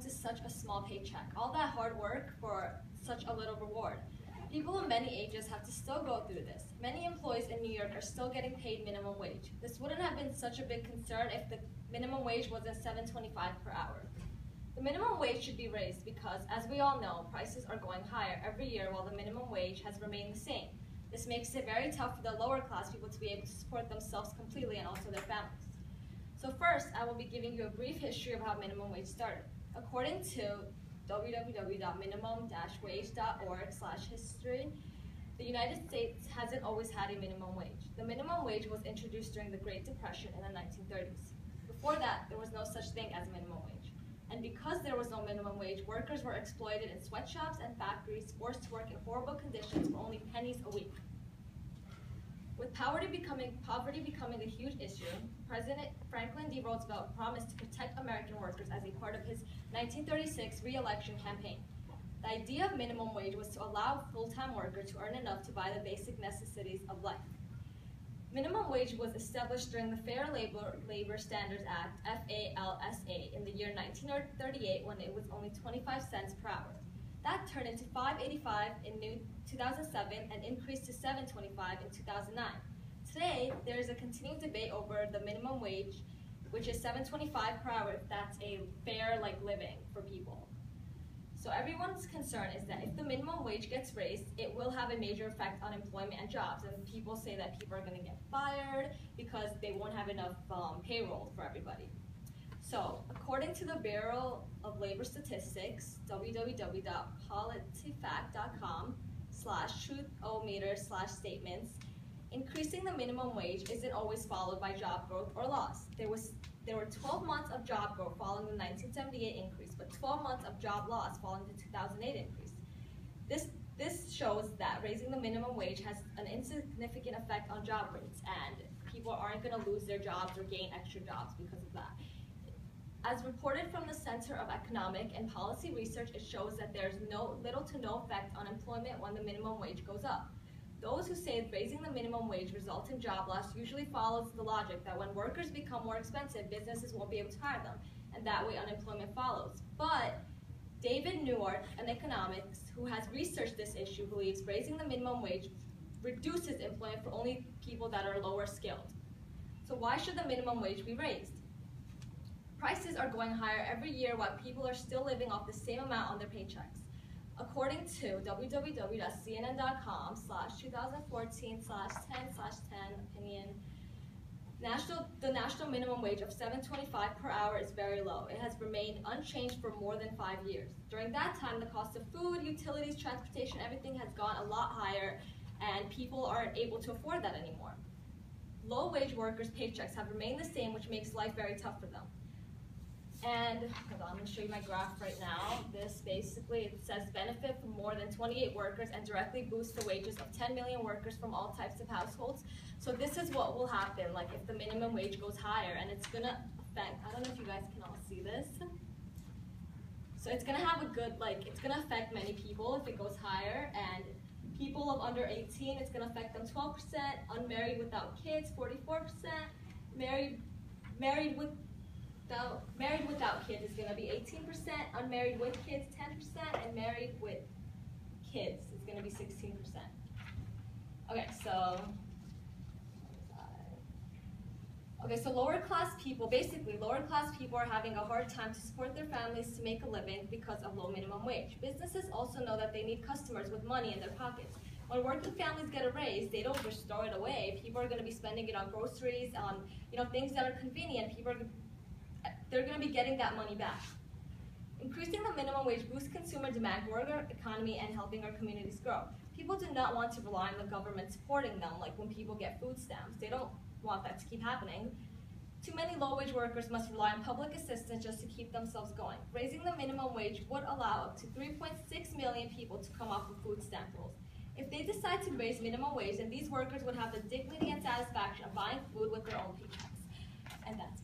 to such a small paycheck? All that hard work for such a little reward. People of many ages have to still go through this. Many employees in New York are still getting paid minimum wage. This wouldn't have been such a big concern if the minimum wage wasn't $7.25 per hour. The minimum wage should be raised because, as we all know, prices are going higher every year while the minimum wage has remained the same. This makes it very tough for the lower class people to be able to support themselves completely and also their families. So first, I will be giving you a brief history of how minimum wage started. According to www.minimum-wage.org/history, the United States hasn't always had a minimum wage. The minimum wage was introduced during the Great Depression in the 1930s. Before that, there was no such thing as a minimum wage. And because there was no minimum wage, workers were exploited in sweatshops and factories, forced to work in horrible conditions for only pennies a week. With poverty becoming a huge issue, President Franklin D. Roosevelt promised to protect American workers as a part of his 1936 re-election campaign. The idea of minimum wage was to allow full-time workers to earn enough to buy the basic necessities of life. Minimum wage was established during the Fair Labor Standards Act, FALSA, in the year 1938 when it was only 25 cents per hour. That turned into $5.85 in 2007 and increased to $7.25 in 2009. Today, there is a continuing debate over the minimum wage, which is $7.25 per hour if that's a fair living for people. So everyone's concern is that if the minimum wage gets raised, it will have a major effect on employment and jobs. And people say that people are going to get fired because they won't have enough payroll for everybody. So according to the Bureau of Labor Statistics, www.politifact.com/truthometer/statements, increasing the minimum wage isn't always followed by job growth or loss. There were 12 months of job growth following the 1978 increase, but 12 months of job loss following the 2008 increase. This shows that raising the minimum wage has an insignificant effect on job rates, and people aren't going to lose their jobs or gain extra jobs because of that. As reported from the Center of Economic and Policy Research, it shows that there's little to no effect on employment when the minimum wage goes up. Those who say raising the minimum wage results in job loss usually follows the logic that when workers become more expensive, businesses won't be able to hire them, and that way unemployment follows. But David Newart, an economist who has researched this issue, believes raising the minimum wage reduces employment for only people that are lower skilled. So why should the minimum wage be raised? Prices are going higher every year while people are still living off the same amount on their paychecks. According to www.cnn.com/2014/10/10opinion, the national minimum wage of $7.25 per hour is very low. It has remained unchanged for more than 5 years. During that time, the cost of food, utilities, transportation, everything has gone a lot higher, and people aren't able to afford that anymore. Low-wage workers' paychecks have remained the same, which makes life very tough for them. And hold on, I'm going to show you my graph right now. This basically, it says benefit from more than 28 workers and directly boost the wages of 10 million workers from all types of households. So this is what will happen, if the minimum wage goes higher, and it's going to affect, I don't know if you guys can all see this. So it's going to have a good, it's going to affect many people if it goes higher, and people of under 18, it's going to affect them 12%, unmarried without kids, 44%, married without kids is going to be 18%, unmarried with kids 10%, and married with kids is going to be 16%. Okay, so lower class people are having a hard time to support their families to make a living because of low minimum wage. Businesses also know that they need customers with money in their pockets. When working families get a raise, they don't just throw it away. People are going to be spending it on groceries, on things that are convenient. They're going to be getting that money back. Increasing the minimum wage boosts consumer demand, growing our economy, and helping our communities grow. People do not want to rely on the government supporting them, like when people get food stamps. They don't want that to keep happening. Too many low-wage workers must rely on public assistance just to keep themselves going. Raising the minimum wage would allow up to 3.6 million people to come off of food stamp rolls. If they decide to raise minimum wage, then these workers would have the dignity and satisfaction of buying food with their own paychecks. And that's